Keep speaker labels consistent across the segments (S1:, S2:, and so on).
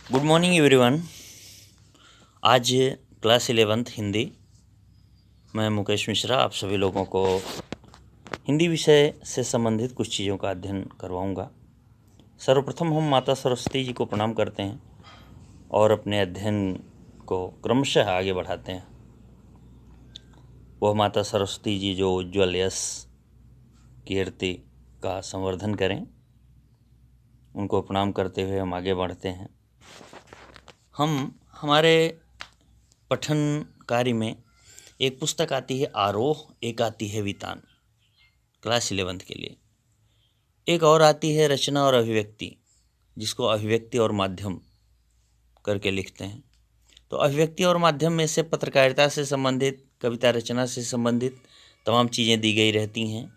S1: Good morning everyone. आज class 11th Hindi. मैं मुकेश मिश्रा आप सभी लोगों को हिंदी विषय से संबंधित कुछ चीज़ों का अध्ययन करवाऊंगा। सर्वप्रथम हम माता सरस्वती जी को प्रणाम करते हैं और अपने अध्ययन को क्रमशः आगे बढ़ाते हैं। वह माता सरस्वती जी जो उज्ज्वल यश कीर्ति का संवर्धन करें, उनको प्रणाम करते हुए हम आगे बढ़ते हैं। हम हमारे पठन कार्य में एक पुस्तक आती है आरोह, एक आती है वितान क्लास 11th के लिए। एक और आती है रचना और अभिव्यक्ति, जिसको अभिव्यक्ति और माध्यम करके लिखते हैं। तो अभिव्यक्ति और माध्यम में से पत्रकारिता से संबंधित, कविता रचना से संबंधित तमाम चीज़ें दी गई रहती हैं।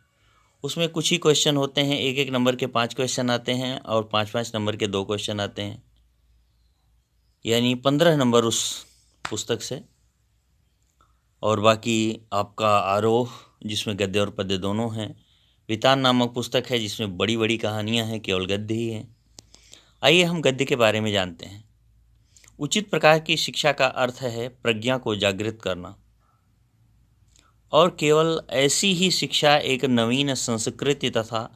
S1: उसमें कुछ ही क्वेश्चन होते हैं, एक एक नंबर के 5 क्वेश्चन आते हैं और 5-5 नंबर के 2 क्वेश्चन आते हैं, यानी 15 नंबर उस पुस्तक से। और बाकी आपका आरोह, जिसमें गद्य और पद्य दोनों हैं। वितान नामक पुस्तक है जिसमें बड़ी बड़ी कहानियां हैं, केवल गद्य ही हैं। आइए हम गद्य के बारे में जानते हैं। उचित प्रकार की शिक्षा का अर्थ है प्रज्ञा को जागृत करना, और केवल ऐसी ही शिक्षा एक नवीन संस्कृति तथा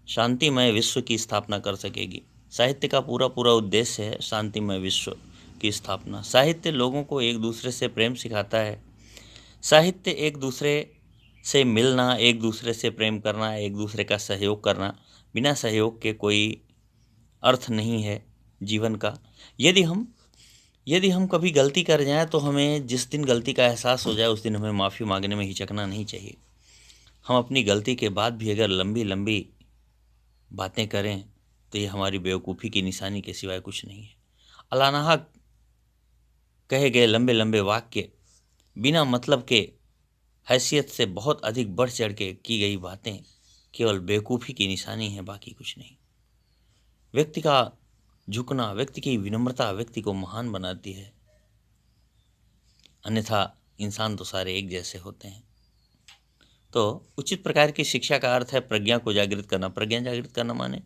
S1: शांतिमय विश्व की स्थापना कर सकेगी। साहित्य का पूरा उद्देश्य है शांतिमय विश्व की स्थापना। साहित्य लोगों को एक दूसरे से प्रेम सिखाता है। साहित्य एक दूसरे से मिलना, एक दूसरे से प्रेम करना, एक दूसरे का सहयोग करना। बिना सहयोग के कोई अर्थ नहीं है जीवन का। यदि हम कभी गलती कर जाएं तो हमें जिस दिन गलती का एहसास हो जाए उस दिन हमें माफ़ी मांगने में हिचकना नहीं चाहिए। हम अपनी गलती के बाद भी अगर लंबी लंबी बातें करें तो ये हमारी बेवकूफ़ी की निशानी के सिवाय कुछ नहीं है। अलानाहक कहे गए लंबे लंबे वाक्य, बिना मतलब के, हैसियत से बहुत अधिक बढ़ चढ़ के की गई बातें केवल बेवकूफ़ी की निशानी है, बाकी कुछ नहीं। व्यक्ति का झुकना, व्यक्ति की विनम्रता व्यक्ति को महान बनाती है, अन्यथा इंसान तो सारे एक जैसे होते हैं। तो उचित प्रकार की शिक्षा का अर्थ है प्रज्ञा को जागृत करना। प्रज्ञा जागृत करना माने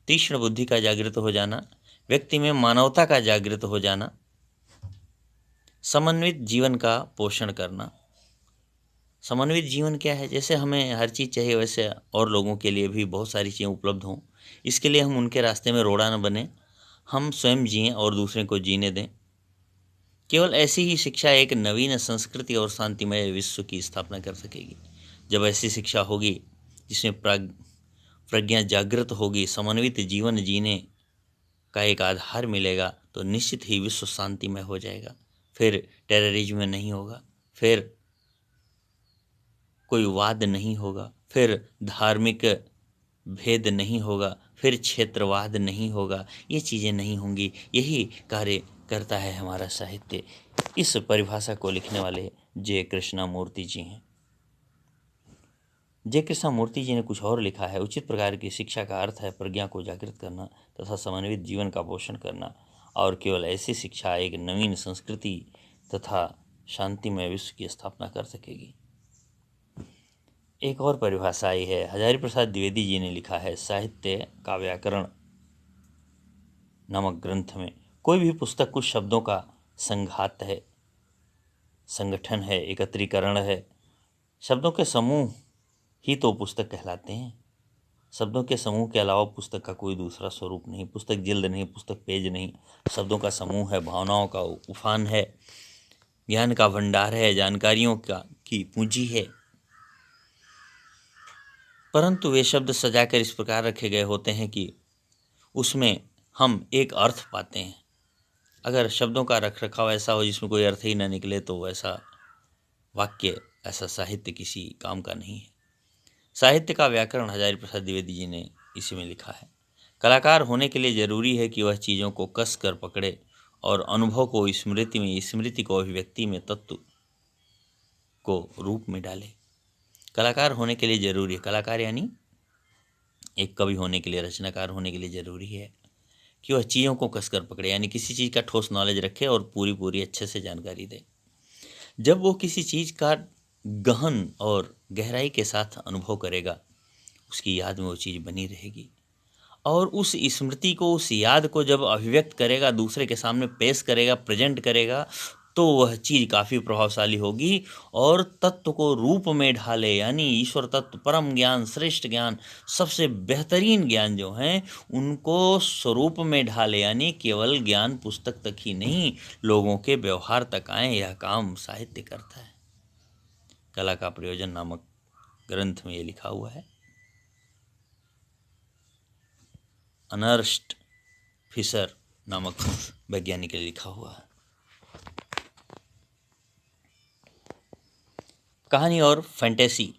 S1: तीक्ष्ण बुद्धि का जागृत हो जाना, व्यक्ति में मानवता का जागृत हो जाना, समन्वित जीवन का पोषण करना। समन्वित जीवन क्या है? जैसे हमें हर चीज़ चाहिए वैसे और लोगों के लिए भी बहुत सारी चीज़ें उपलब्ध हों। इसके लिए हम उनके रास्ते में रोड़ा न बने, हम स्वयं जिएं और दूसरे को जीने दें। केवल ऐसी ही शिक्षा एक नवीन संस्कृति और शांतिमय विश्व की स्थापना कर सकेगी। जब ऐसी शिक्षा होगी जिसमें प्रज्ञा जागृत होगी, समन्वित जीवन जीने का एक आधार मिलेगा, तो निश्चित ही विश्व शांतिमय हो जाएगा। फिर टेररिज्म नहीं होगा, फिर कोई वाद नहीं होगा, फिर धार्मिक भेद नहीं होगा, फिर क्षेत्रवाद नहीं होगा। ये चीज़ें नहीं होंगी। यही कार्य करता है हमारा साहित्य। इस परिभाषा को लिखने वाले जे कृष्णमूर्ति जी हैं। जे कृष्णमूर्ति जी ने कुछ और लिखा है। उचित प्रकार की शिक्षा का अर्थ है प्रज्ञा को जागृत करना तथा समन्वित जीवन का पोषण करना, और केवल ऐसी शिक्षा एक नवीन संस्कृति तथा शांतिमय विश्व की स्थापना कर सकेगी। एक और परिभाषा आई है, हजारी प्रसाद द्विवेदी जी ने लिखा है साहित्य का व्याकरण नामक ग्रंथ में। कोई भी पुस्तक कुछ शब्दों का संघात है, संगठन है, एकत्रीकरण है। शब्दों के समूह ही तो पुस्तक कहलाते हैं। शब्दों के समूह के अलावा पुस्तक का कोई दूसरा स्वरूप नहीं। पुस्तक जिल्द नहीं, पुस्तक पेज नहीं, शब्दों का समूह है, भावनाओं का उफान है, ज्ञान का भंडार है, जानकारियों की पूंजी है। परंतु वे शब्द सजाकर इस प्रकार रखे गए होते हैं कि उसमें हम एक अर्थ पाते हैं। अगर शब्दों का रख रखाव ऐसा हो जिसमें कोई अर्थ ही ना निकले तो वैसा वाक्य, ऐसा साहित्य किसी काम का नहीं है। साहित्य का व्याकरण हजारी प्रसाद द्विवेदी जी ने इसी में लिखा है। कलाकार होने के लिए जरूरी है कि वह चीज़ों को कस कर पकड़े और अनुभव को स्मृति में, स्मृति को अभिव्यक्ति में, तत्व को रूप में डाले। कलाकार होने के लिए जरूरी है, कलाकार यानी एक कवि होने के लिए, रचनाकार होने के लिए जरूरी है कि वह चीज़ों को कसकर पकड़े, यानी किसी चीज़ का ठोस नॉलेज रखे और पूरी अच्छे से जानकारी दे। जब वो किसी चीज़ का गहन और गहराई के साथ अनुभव करेगा, उसकी याद में वो चीज़ बनी रहेगी। और उस स्मृति को, उस याद को जब अभिव्यक्त करेगा, दूसरे के सामने पेश करेगा, प्रेजेंट करेगा, तो वह चीज़ काफ़ी प्रभावशाली होगी और तत्व को रूप में ढाले, यानी ईश्वर तत्व, परम ज्ञान, श्रेष्ठ ज्ञान, सबसे बेहतरीन ज्ञान जो हैं उनको स्वरूप में ढाले, यानी केवल ज्ञान पुस्तक तक ही नहीं, लोगों के व्यवहार तक आए। यह काम साहित्य करता है। कला का प्रयोजन नामक ग्रंथ में ये लिखा हुआ है। अर्नेस्ट फिशर नामक वैज्ञानिक ने लिखा हुआ है। कहानी और फैंटेसी,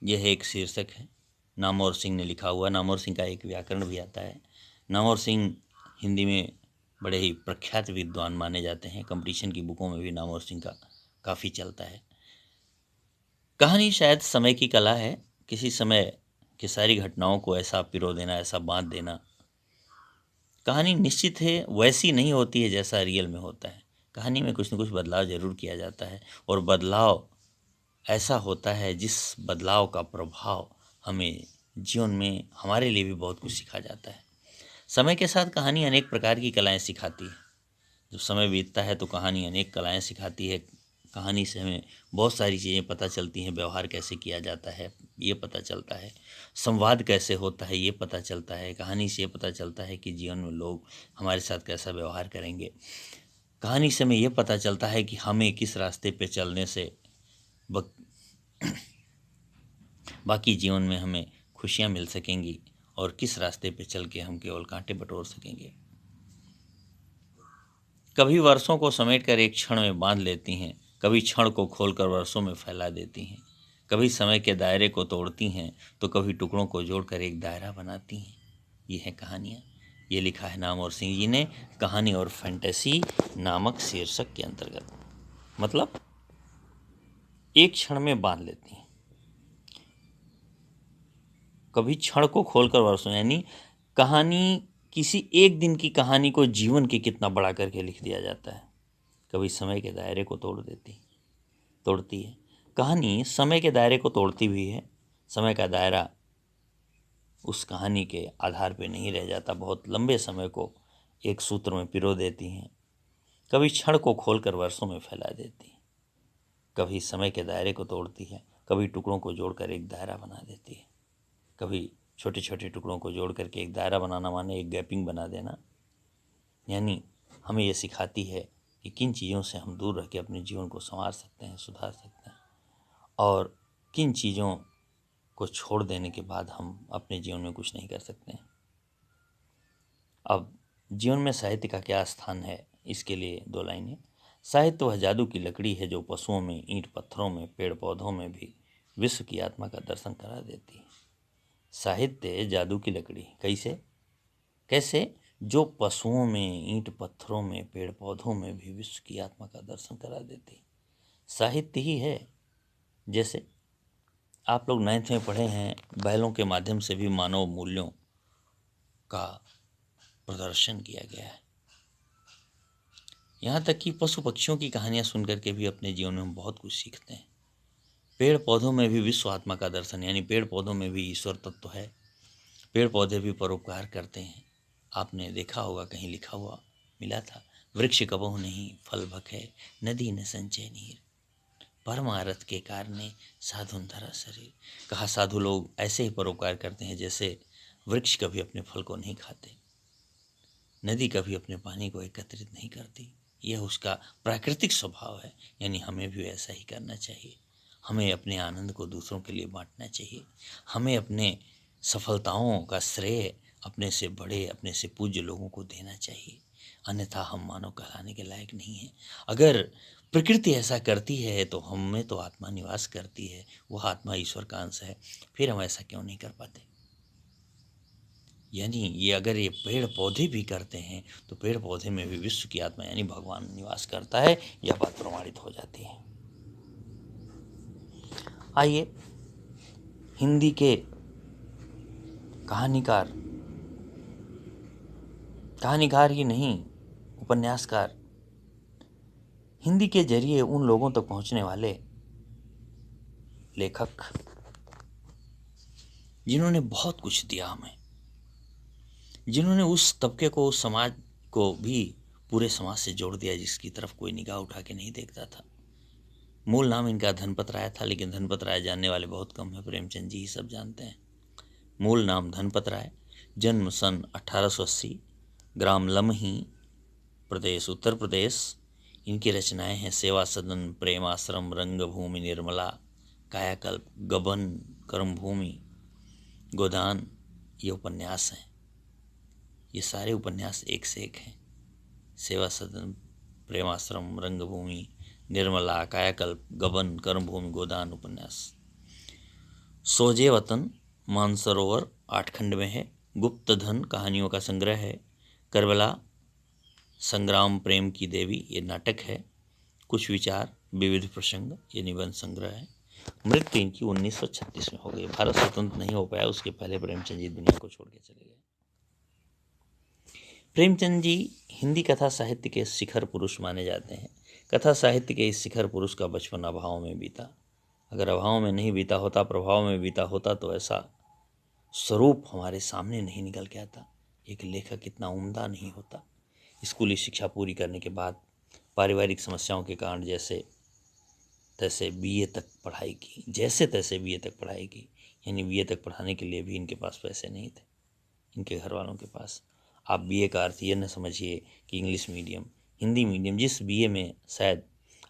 S1: यह एक शीर्षक है। नामवर सिंह ने लिखा हुआ। नामवर सिंह का एक व्याकरण भी आता है। नामवर सिंह हिंदी में बड़े ही प्रख्यात विद्वान माने जाते हैं। कंपटीशन की बुकों में भी नामवर सिंह का काफ़ी चलता है। कहानी शायद समय की कला है। किसी समय की सारी घटनाओं को ऐसा पिरो देना, ऐसा बांध देना। कहानी निश्चित है वैसी नहीं होती है जैसा रियल में होता है। कहानी में कुछ न कुछ बदलाव जरूर किया जाता है और बदलाव ऐसा होता है जिस बदलाव का प्रभाव हमें जीवन में हमारे लिए भी बहुत कुछ सिखा जाता है। समय के साथ कहानी अनेक प्रकार की कलाएं सिखाती है। जब समय बीतता है तो कहानी अनेक कलाएं सिखाती है। कहानी से हमें बहुत सारी चीज़ें पता चलती हैं। व्यवहार कैसे किया जाता है ये पता चलता है, संवाद कैसे होता है ये पता चलता है। कहानी से ये पता चलता है कि जीवन में लोग हमारे साथ कैसा व्यवहार करेंगे। कहानी से हमें ये पता चलता है कि हमें किस रास्ते पे चलने से बाकी जीवन में हमें खुशियाँ मिल सकेंगी और किस रास्ते पे चल के हम केवल कांटे बटोर सकेंगे। कभी वर्षों को समेटकर एक क्षण में बांध लेती हैं, कभी क्षण को खोलकर वर्षों में फैला देती हैं। कभी समय के दायरे को तोड़ती हैं तो कभी टुकड़ों को जोड़कर एक दायरा बनाती हैं। ये हैं कहानियाँ। ये लिखा है नामवर सिंह जी ने कहानी और फैंटेसी नामक शीर्षक के अंतर्गत। मतलब एक क्षण में बांध लेती हैं, कभी क्षण को खोलकर वर्षों, यानी कहानी किसी एक दिन की कहानी को जीवन के कितना बड़ा करके लिख दिया जाता है। कभी समय के दायरे को तोड़ती है। कहानी समय के दायरे को तोड़ती भी है। समय का दायरा उस कहानी के आधार पे नहीं रह जाता, बहुत लंबे समय को एक सूत्र में पिरो देती हैं। कभी क्षण को खोलकर वर्षों में फैला देती है। कभी समय के दायरे को तोड़ती है, कभी टुकड़ों को जोड़कर एक दायरा बना देती है। कभी छोटे छोटे टुकड़ों को जोड़ करके एक दायरा बनाना माने एक गैपिंग बना देना। यानी हमें ये सिखाती है कि किन चीज़ों से हम दूर रह के अपने जीवन को संवार सकते हैं, सुधार सकते हैं, और किन चीज़ों को छोड़ देने के बाद हम अपने जीवन में कुछ नहीं कर सकते हैं। अब जीवन में साहित्य का क्या स्थान है, इसके लिए दो लाइनें। साहित्य वह जादू की लकड़ी है जो पशुओं में, ईंट पत्थरों में, पेड़ पौधों में भी विश्व की आत्मा का दर्शन करा देती है। साहित्य जादू की लकड़ी, कैसे? जो पशुओं में, ईंट पत्थरों में, पेड़ पौधों में भी विश्व की आत्मा का दर्शन करा देती है। साहित्य ही है। जैसे आप लोग 9th में पढ़े हैं, बैलों के माध्यम से भी मानव मूल्यों का प्रदर्शन किया गया है। यहाँ तक कि पशु पक्षियों की कहानियाँ सुन करके भी अपने जीवन में हम बहुत कुछ सीखते हैं। पेड़ पौधों में भी विश्व आत्मा का दर्शन, यानी पेड़ पौधों में भी ईश्वर तत्व है। पेड़ पौधे भी परोपकार करते हैं। आपने देखा होगा, कहीं लिखा हुआ मिला था, वृक्ष कबहु नहीं फल भखे, नदी न संचय नीर, परमारथ के कारणे साधुन धरा शरीर। कहा साधु लोग ऐसे ही परोपकार करते हैं जैसे वृक्ष कभी अपने फल को नहीं खाते, नदी कभी अपने पानी को एकत्रित नहीं करती। यह उसका प्राकृतिक स्वभाव है। यानी हमें भी ऐसा ही करना चाहिए। हमें अपने आनंद को दूसरों के लिए बांटना चाहिए। हमें अपने सफलताओं का श्रेय अपने से बड़े, अपने से पूज्य लोगों को देना चाहिए, अन्यथा हम मानव कहलाने के लायक नहीं हैं। अगर प्रकृति ऐसा करती है तो हम में तो आत्मा निवास करती है, वह आत्मा ईश्वर का अंश है, फिर हम ऐसा क्यों नहीं कर पाते? यानी ये अगर ये पेड़ पौधे भी करते हैं तो पेड़ पौधे में भी विश्व की आत्मा यानी भगवान निवास करता है, यह बात प्रमाणित हो जाती है। आइए हिंदी के कहानीकार ही नहीं, उपन्यासकार, हिंदी के जरिए उन लोगों तक पहुंचने वाले लेखक जिन्होंने बहुत कुछ दिया हमें, जिन्होंने उस तबके को, उस समाज को भी पूरे समाज से जोड़ दिया जिसकी तरफ कोई निगाह उठा के नहीं देखता था। मूल नाम इनका धनपत राय था, लेकिन धनपत राय जानने वाले बहुत कम हैं, प्रेमचंद जी ही सब जानते हैं। मूल नाम धनपत राय, जन्म सन 1880, ग्राम लमही, प्रदेश उत्तर प्रदेश। इनकी रचनाएं हैं सेवा सदन, प्रेम आश्रम, रंगभूमि निर्मला, कायाकल्प, गबन, कर्मभूमि, गोदान। ये उपन्यास हैं। ये सारे उपन्यास एक से एक हैं। सेवा सदन, प्रेमाश्रम, रंगभूमि निर्मला, कायाकल्प, गबन, कर्मभूमि, गोदान उपन्यास। सोजे वतन, मानसरोवर 8 खंड में है। गुप्त धन कहानियों का संग्रह है। करबला, संग्राम प्रेम की देवी, ये नाटक है। कुछ विचार, विविध प्रसंग, ये निबंध संग्रह है। मृत्यु इनकी 1936 में हो गई। भारत स्वतंत्र नहीं हो पाया, उसके पहले प्रेमचंद जी दुनिया को छोड़ के चले गए। प्रेमचंद जी हिंदी कथा साहित्य के शिखर पुरुष माने जाते हैं। कथा साहित्य के इस शिखर पुरुष का बचपन अभाव में बीता। अगर अभाव में नहीं बीता होता, प्रभाव में बीता होता, तो ऐसा स्वरूप हमारे सामने नहीं निकल के आता। एक लेखक इतना उम्दा नहीं होता। स्कूली शिक्षा पूरी करने के बाद पारिवारिक समस्याओं के कारण जैसे तैसे बीए तक पढ़ाई की, यानी बीए तक पढ़ाने के लिए भी इनके पास पैसे नहीं थे, इनके घर वालों के पास। आप बीए का अर्थ ये न समझिए कि इंग्लिश मीडियम, हिंदी मीडियम। जिस बीए में शायद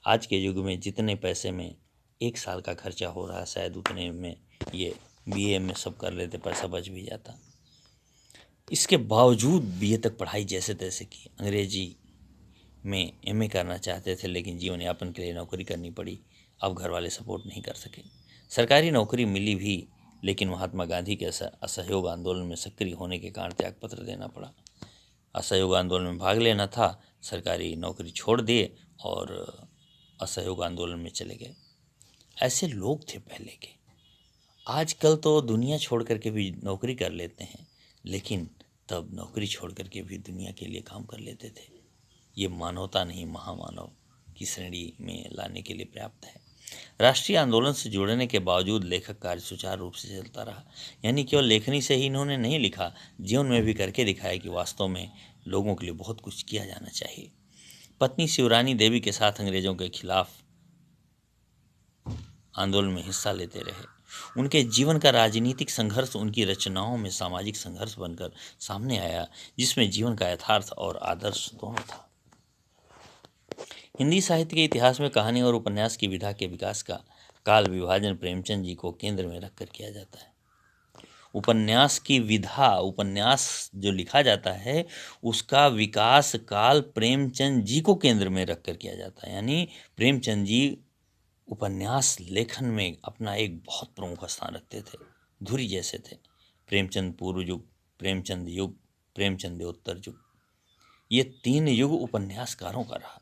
S1: आज के युग में जितने पैसे में 1 साल का खर्चा हो रहा है, शायद उतने में ये बीए में सब कर लेते, पैसा बच भी जाता। इसके बावजूद बीए तक पढ़ाई जैसे तैसे की। अंग्रेजी में एमए करना चाहते थे, लेकिन जीवन यापन के लिए नौकरी करनी पड़ी। अब घर वाले सपोर्ट नहीं कर सके। सरकारी नौकरी मिली भी, लेकिन महात्मा गांधी के असहयोग आंदोलन में सक्रिय होने के कारण त्यागपत्र देना पड़ा। असहयोग आंदोलन में भाग लेना था, सरकारी नौकरी छोड़ दिए और असहयोग आंदोलन में चले गए। ऐसे लोग थे पहले के। आजकल तो दुनिया छोड़ करके भी नौकरी कर लेते हैं, लेकिन तब नौकरी छोड़ करके भी दुनिया के लिए काम कर लेते थे। ये मानवता नहीं, महामानव की श्रेणी में लाने के लिए पर्याप्त है। राष्ट्रीय आंदोलन से जुड़ने के बावजूद लेखक कार्य सुचारू रूप से चलता रहा। यानी केवल लेखनी से ही इन्होंने नहीं लिखा, जीवन में भी करके दिखाया कि वास्तव में लोगों के लिए बहुत कुछ किया जाना चाहिए। पत्नी शिवरानी देवी के साथ अंग्रेजों के खिलाफ आंदोलन में हिस्सा लेते रहे। उनके जीवन का राजनीतिक संघर्ष उनकी रचनाओं में सामाजिक संघर्ष बनकर सामने आया, जिसमें जीवन का यथार्थ और आदर्श दोनों था। हिंदी साहित्य के इतिहास में कहानी और उपन्यास की विधा के विकास का काल विभाजन प्रेमचंद जी को केंद्र में रखकर किया जाता है। उपन्यास की विधा, उपन्यास जो लिखा जाता है उसका विकास काल प्रेमचंद जी को केंद्र में रखकर किया जाता है। यानी प्रेमचंद जी उपन्यास लेखन में अपना एक बहुत प्रमुख स्थान रखते थे, धुरी जैसे थे। प्रेमचंद पूर्व युग, प्रेमचंद युग, प्रेमचंदोत्तर युग, ये 3 युग उपन्यासकारों का रहा।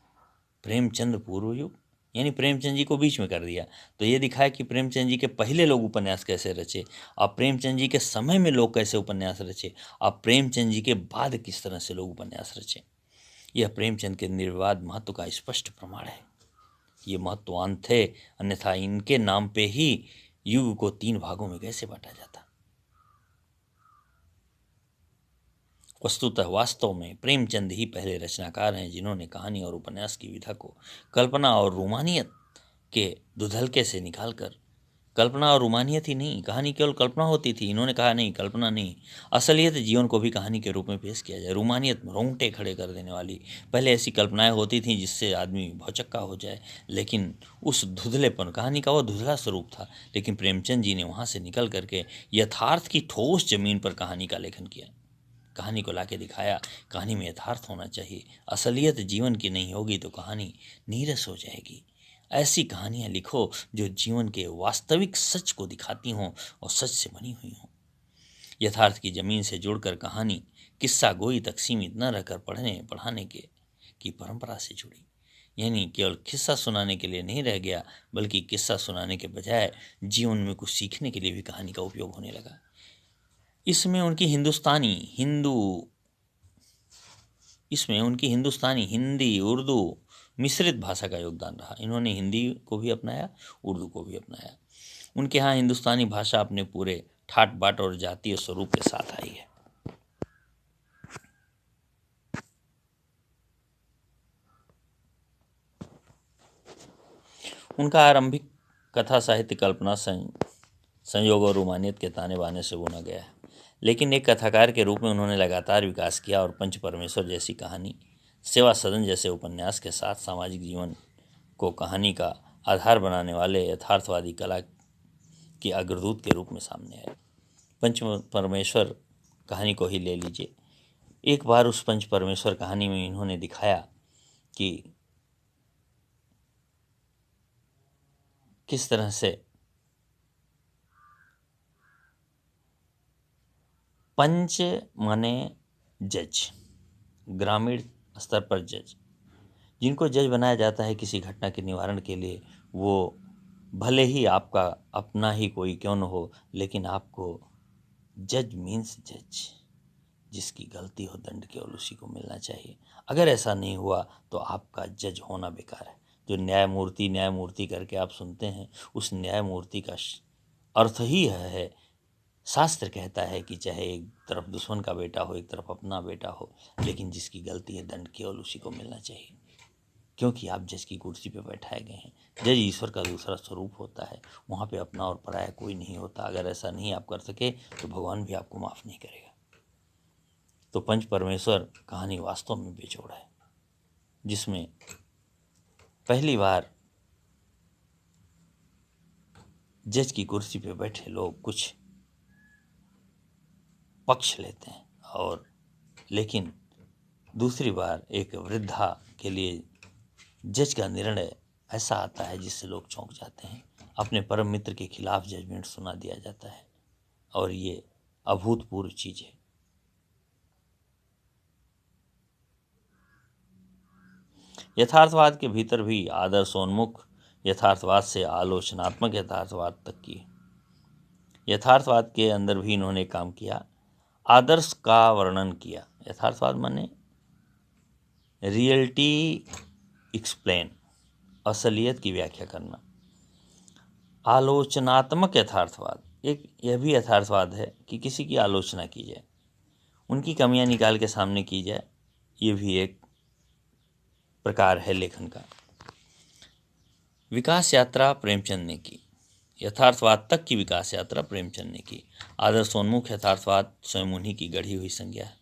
S1: प्रेमचंद पूर्व युग यानी प्रेमचंद जी को बीच में कर दिया, तो ये दिखाया कि प्रेमचंद जी के पहले लोग उपन्यास कैसे रचे, अब प्रेमचंद जी के समय में लोग कैसे उपन्यास रचे, अब प्रेमचंद जी के बाद किस तरह से लोग उपन्यास रचे। यह प्रेमचंद के निर्विवाद महत्व का स्पष्ट प्रमाण है। ये महत्ववान थे, अन्यथा इनके नाम पे ही युग को 3 भागों में कैसे बांटा जाता। वस्तुतः वास्तव में प्रेमचंद ही पहले रचनाकार हैं जिन्होंने कहानी और उपन्यास की विधा को कल्पना और रोमानियत के दुधलके से निकालकर, कल्पना और रोमानियत ही नहीं, कहानी केवल कल्पना होती थी, इन्होंने कहा नहीं, कल्पना नहीं, असलियत जीवन को भी कहानी के रूप में पेश किया जाए। रोमानियत, रोंगटे खड़े कर देने वाली। पहले ऐसी कल्पनाएं होती थीं जिससे आदमी भौचक्का हो जाए, लेकिन उस धुंधलेपन, कहानी का वो धुंधला स्वरूप था, लेकिन प्रेमचंद जी ने वहाँ से निकल करके यथार्थ की ठोस जमीन पर कहानी का लेखन किया, कहानी को लाके दिखाया। कहानी में यथार्थ होना चाहिए, असलियत जीवन की नहीं होगी तो कहानी नीरस हो जाएगी। ऐसी कहानियाँ लिखो जो जीवन के वास्तविक सच को दिखाती हों और सच से बनी हुई हों। यथार्थ की जमीन से जुड़कर कहानी किस्सा गोई तक सीमित न रहकर पढ़ने पढ़ाने की परंपरा से जुड़ी। यानी केवल किस्सा सुनाने के लिए नहीं रह गया, बल्कि किस्सा सुनाने के बजाय जीवन में कुछ सीखने के लिए भी कहानी का उपयोग होने लगा। इसमें उनकी हिंदुस्तानी, हिंदी, उर्दू मिश्रित भाषा का योगदान रहा। इन्होंने हिंदी को भी अपनाया, उर्दू को भी अपनाया। उनके यहाँ हिंदुस्तानी भाषा अपने पूरे ठाट बाट और जातीय स्वरूप के साथ आई है। उनका आरंभिक कथा साहित्य कल्पना संयोग और रूमानियत के ताने बाने से बुना गया है, लेकिन एक कथाकार के रूप में उन्होंने लगातार विकास किया और पंच परमेश्वर जैसी कहानी, सेवा सदन जैसे उपन्यास के साथ सामाजिक जीवन को कहानी का आधार बनाने वाले यथार्थवादी कला के अग्रदूत के रूप में सामने आए। पंच परमेश्वर कहानी को ही ले लीजिए। एक बार उस पंच परमेश्वर कहानी में इन्होंने दिखाया कि किस तरह से पंच माने जज, ग्रामीण स्तर पर जज, जिनको जज बनाया जाता है किसी घटना के निवारण के लिए, वो भले ही आपका अपना ही कोई क्यों न हो, लेकिन आपको जज मीन्स जज, जिसकी गलती हो दंड केवल उसी को मिलना चाहिए। अगर ऐसा नहीं हुआ तो आपका जज होना बेकार है। जो न्यायमूर्ति करके आप सुनते हैं, उस न्यायमूर्ति का अर्थ ही है, शास्त्र कहता है कि चाहे एक तरफ दुश्मन का बेटा हो, एक तरफ अपना बेटा हो, लेकिन जिसकी गलती है दंड केवल उसी को मिलना चाहिए, क्योंकि आप जज की कुर्सी पे बैठाए गए हैं। जज ईश्वर का दूसरा स्वरूप होता है, वहाँ पे अपना और पराया कोई नहीं होता। अगर ऐसा नहीं आप कर सके तो भगवान भी आपको माफ़ नहीं करेगा। तो पंच परमेश्वर कहानी वास्तव में बेजोड़ है, जिसमें पहली बार जज की कुर्सी पे बैठे लोग कुछ पक्ष लेते हैं, और लेकिन दूसरी बार एक वृद्धा के लिए जज का निर्णय ऐसा आता है जिससे लोग चौंक जाते हैं। अपने परम मित्र के खिलाफ जजमेंट सुना दिया जाता है, और ये अभूतपूर्व चीज है। यथार्थवाद के भीतर भी आदर्शोन्मुख यथार्थवाद से आलोचनात्मक यथार्थवाद तक की, यथार्थवाद के अंदर भी इन्होंने काम किया। आदर्श का वर्णन किया। यथार्थवाद माने रियलिटी एक्सप्लेन, असलियत की व्याख्या करना। आलोचनात्मक यथार्थवाद, एक यह भी यथार्थवाद है कि किसी की आलोचना की जाए, उनकी कमियां निकाल के सामने की जाए, ये भी एक प्रकार है लेखन का। विकास यात्रा प्रेमचंद ने की, यथार्थवाद तक की विकास यात्रा प्रेमचंद ने की। आदर्शोन्मुख यथार्थवाद स्वयं उन्हीं की गढ़ी हुई संज्ञा है।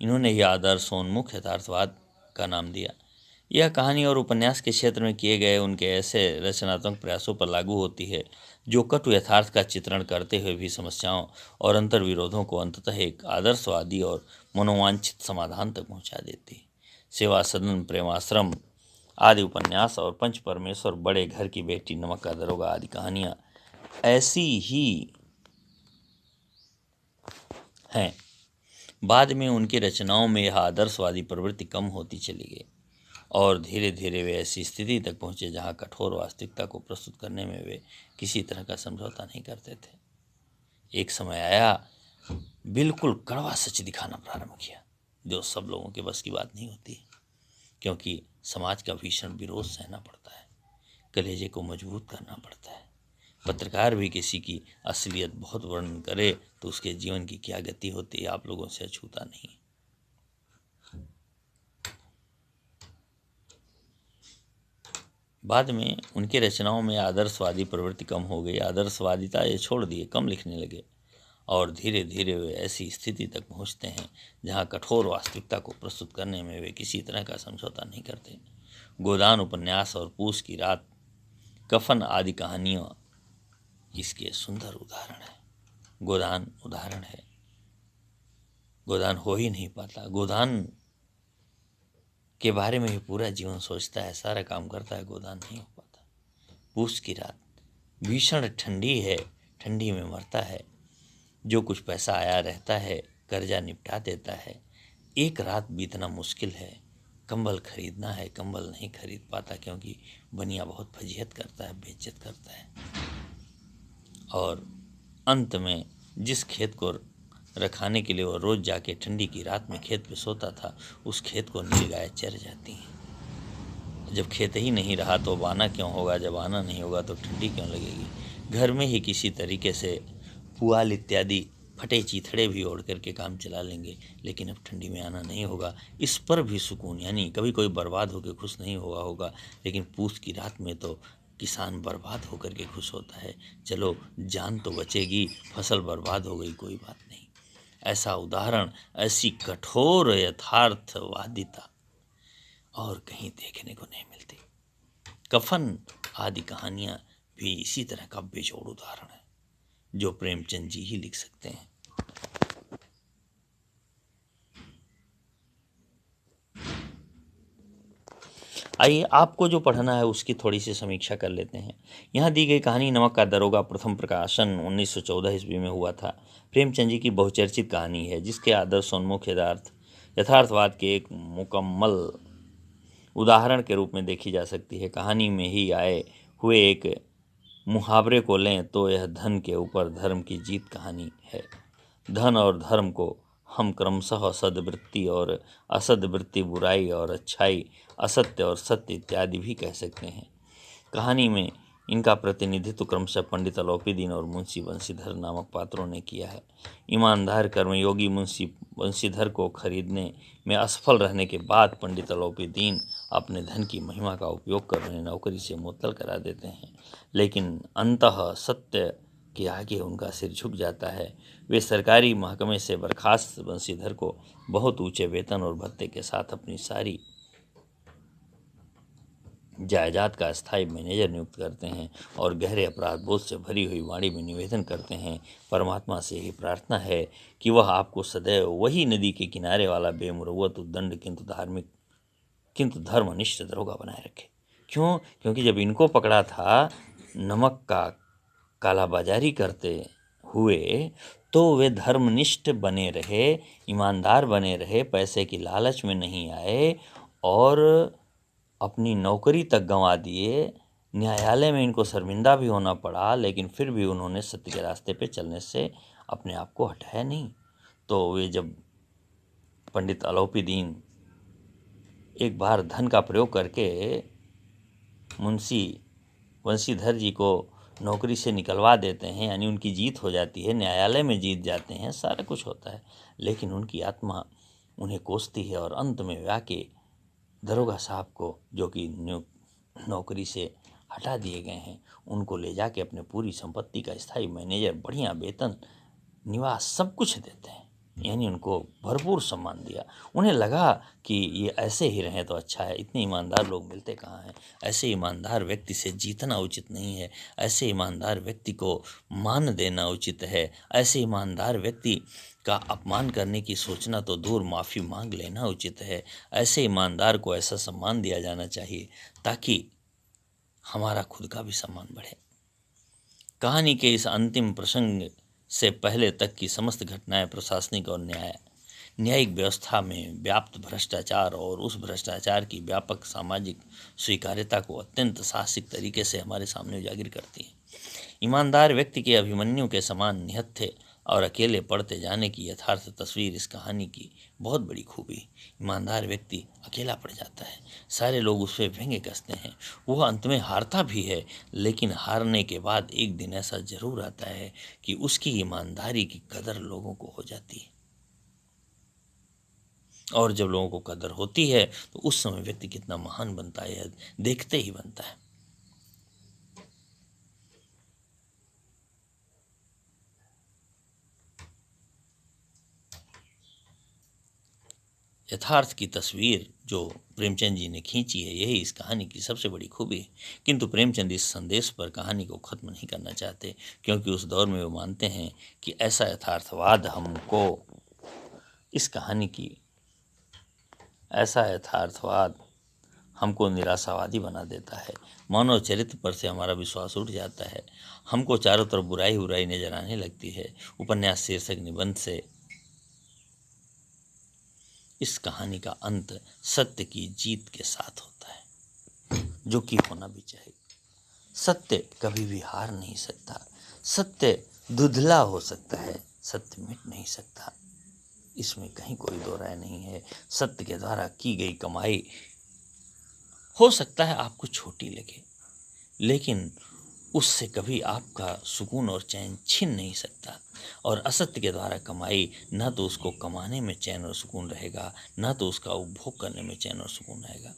S1: इन्होंने ही आदर्शोन्मुख यथार्थवाद का नाम दिया। यह कहानी और उपन्यास के क्षेत्र में किए गए उनके ऐसे रचनात्मक प्रयासों पर लागू होती है जो कटु यथार्थ का चित्रण करते हुए भी समस्याओं और अंतर्विरोधों को अंततः एक आदर्शवादी और मनोवांछित समाधान तक पहुंचा देती है। सेवा सदन, प्रेमाश्रम आदि उपन्यास और पंच परमेश्वर, बड़े घर की बेटी, नमक का दरोगा आदि कहानियां ऐसी ही हैं। बाद में उनकी रचनाओं में यह आदर्शवादी प्रवृत्ति कम होती चली गई और धीरे धीरे वे ऐसी स्थिति तक पहुंचे जहां कठोर वास्तविकता को प्रस्तुत करने में वे किसी तरह का समझौता नहीं करते थे। एक समय आया, बिल्कुल कड़वा सच दिखाना प्रारंभ किया, जो सब लोगों के बस की बात नहीं होती, क्योंकि समाज का भीषण विरोध सहना पड़ता है, कलेजे को मजबूत करना पड़ता है। पत्रकार भी किसी की असलियत बहुत वर्णन करे तो उसके जीवन की क्या गति होती है आप लोगों से अछूता नहीं। बाद में उनकी रचनाओं में आदर्शवादी प्रवृत्ति कम हो गई, आदर्शवादिता ये छोड़ दिए, कम लिखने लगे और धीरे धीरे वे ऐसी स्थिति तक पहुंचते हैं जहां कठोर वास्तविकता को प्रस्तुत करने में वे किसी तरह का समझौता नहीं करते। गोदान उपन्यास और पूस की रात, कफन आदि कहानियां इसके सुंदर उदाहरण है। गोदान उदाहरण है। गोदान हो ही नहीं पाता, गोदान के बारे में ही पूरा जीवन सोचता है, सारा काम करता है, गोदान नहीं हो पाता। पूस की रात, भीषण ठंडी है, ठंडी में मरता है, जो कुछ पैसा आया रहता है कर्जा निपटा देता है। एक रात बीतना मुश्किल है, कंबल खरीदना है, कंबल नहीं खरीद पाता क्योंकि बनिया बहुत फजीहत करता है, बेइज्जत करता है। और अंत में जिस खेत को रखाने के लिए वो रोज जाके ठंडी की रात में खेत पे सोता था, उस खेत को नीलगाय चर जाती हैं। जब खेत ही नहीं रहा तो आना क्यों होगा, जब आना नहीं होगा तो ठंडी क्यों लगेगी। घर में ही किसी तरीके से पुआल इत्यादि फटे चीथड़े भी ओढ़ करके काम चला लेंगे, लेकिन अब ठंडी में आना नहीं होगा। इस पर भी सुकून, यानी कभी कोई बर्बाद होकर खुश नहीं हुआ होगा, लेकिन पूस की रात में तो किसान बर्बाद होकर के खुश होता है। चलो जान तो बचेगी, फसल बर्बाद हो गई कोई बात नहीं। ऐसा उदाहरण, ऐसी कठोर यथार्थवादिता और कहीं देखने को नहीं मिलती। कफन आदि कहानियां भी इसी तरह का बेजोड़ उदाहरण है, जो प्रेमचंद जी ही लिख सकते हैं। आइए आपको जो पढ़ना है उसकी थोड़ी सी समीक्षा कर लेते हैं। यहाँ दी गई कहानी नमक का दरोगा प्रथम प्रकाशन 1914 ईस्वी में हुआ था। प्रेमचंद जी की बहुचर्चित कहानी है, जिसके आदर्शोन्मुख यथार्थवाद के एक मुकम्मल उदाहरण के रूप में देखी जा सकती है। कहानी में ही आए हुए एक मुहावरे को लें तो यह धन के ऊपर धर्म की जीत कहानी है। धन और धर्म को हम क्रमशः सद्वृत्ति और असद्वृत्ति, बुराई और अच्छाई, असत्य और सत्य इत्यादि भी कह सकते हैं। कहानी में इनका प्रतिनिधित्व क्रमशः पंडित अलौपीदीन और मुंशी बंशीधर नामक पात्रों ने किया है। ईमानदार कर्मयोगी मुंशी बंशीधर को खरीदने में असफल रहने के बाद पंडित अलौपीदीन अपने धन की महिमा का उपयोग कर उन्हें नौकरी से मुअत्तल करा देते हैं, लेकिन अंततः सत्य के आगे उनका सिर झुक जाता है। वे सरकारी महकमे से बर्खास्त बंशीधर को बहुत ऊंचे वेतन और भत्ते के साथ अपनी सारी जायदाद का स्थायी मैनेजर नियुक्त करते हैं और गहरे अपराध बोध से भरी हुई वाणी में निवेदन करते हैं, परमात्मा से यही प्रार्थना है कि वह आपको सदैव वही नदी के किनारे वाला बेमुरव्वत उद्दंड किंतु धर्मनिष्ठ दरोगा बनाए रखे। क्यों? क्योंकि जब इनको पकड़ा था नमक का कालाबाजारी करते हुए, तो वे धर्मनिष्ठ बने रहे, ईमानदार बने रहे, पैसे की लालच में नहीं आए और अपनी नौकरी तक गंवा दिए। न्यायालय में इनको शर्मिंदा भी होना पड़ा, लेकिन फिर भी उन्होंने सत्य के रास्ते पे चलने से अपने आप को हटाया नहीं। तो वे जब पंडित अलौपीदीन एक बार धन का प्रयोग करके मुंशी बंशीधर जी को नौकरी से निकलवा देते हैं, यानी उनकी जीत हो जाती है, न्यायालय में जीत जाते हैं, सारा कुछ होता है, लेकिन उनकी आत्मा उन्हें कोसती है और अंत में वे आके दरोगा साहब को, जो कि नौकरी से हटा दिए गए हैं, उनको ले जाके अपने पूरी संपत्ति का स्थायी मैनेजर, बढ़िया वेतन, निवास, सब कुछ देते हैं, यानी उनको भरपूर सम्मान दिया। उन्हें लगा कि ये ऐसे ही रहें तो अच्छा है, इतने ईमानदार लोग मिलते कहाँ हैं, ऐसे ईमानदार व्यक्ति से जीतना उचित नहीं है, ऐसे ईमानदार व्यक्ति को मान देना उचित है, ऐसे ईमानदार व्यक्ति का अपमान करने की सोचना तो दूर, माफ़ी मांग लेना उचित है। ऐसे ईमानदार को ऐसा सम्मान दिया जाना चाहिए ताकि हमारा खुद का भी सम्मान बढ़े। कहानी के इस अंतिम प्रसंग से पहले तक की समस्त घटनाएं प्रशासनिक और न्यायिक व्यवस्था में व्याप्त भ्रष्टाचार और उस भ्रष्टाचार की व्यापक सामाजिक स्वीकार्यता को अत्यंत साहसिक तरीके से हमारे सामने उजागर करती हैं। ईमानदार व्यक्ति के अभिमन्यु के समान निहत्थे और अकेले पड़ते जाने की यथार्थ तस्वीर इस कहानी की बहुत बड़ी खूबी। ईमानदार व्यक्ति अकेला पड़ जाता है, सारे लोग उस पर व्यंग्य कसते हैं, वह अंत में हारता भी है, लेकिन हारने के बाद एक दिन ऐसा जरूर आता है कि उसकी ईमानदारी की कदर लोगों को हो जाती है, और जब लोगों को कदर होती है तो उस समय व्यक्ति कितना महान बनता है, देखते ही बनता है। यथार्थ की तस्वीर जो प्रेमचंद जी ने खींची है, यही इस कहानी की सबसे बड़ी खूबी है। किंतु प्रेमचंद इस संदेश पर कहानी को ख़त्म नहीं करना चाहते, क्योंकि उस दौर में वो मानते हैं कि ऐसा यथार्थवाद हमको निराशावादी बना देता है। मानव चरित्र पर से हमारा विश्वास उठ जाता है, हमको चारों तरफ बुराई नजर आने लगती है। उपन्यास शीर्षक निबंध से इस कहानी का अंत सत्य की जीत के साथ होता है, जो कि होना भी चाहिए। सत्य कभी भी हार नहीं सकता, सत्य धुंधला हो सकता है, सत्य मिट नहीं सकता, इसमें कहीं कोई दो राय नहीं है। सत्य के द्वारा की गई कमाई हो सकता है आपको छोटी लगे, लेकिन उससे कभी आपका सुकून और चैन छीन नहीं सकता। और असत्य के द्वारा कमाई ना तो उसको कमाने में चैन और सुकून रहेगा, ना तो उसका उपभोग करने में चैन और सुकून रहेगा।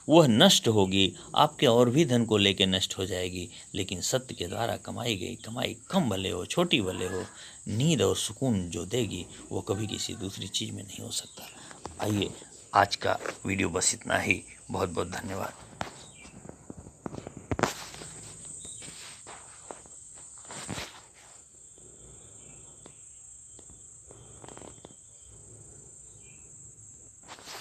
S1: वह नष्ट होगी, आपके और भी धन को लेकर नष्ट हो जाएगी। लेकिन सत्य के द्वारा कमाई गई कमाई, कम भले हो छोटी भले हो, नींद और सुकून जो देगी वो कभी किसी दूसरी चीज़ में नहीं हो सकता। आइए, आज का वीडियो बस इतना ही। बहुत बहुत धन्यवाद।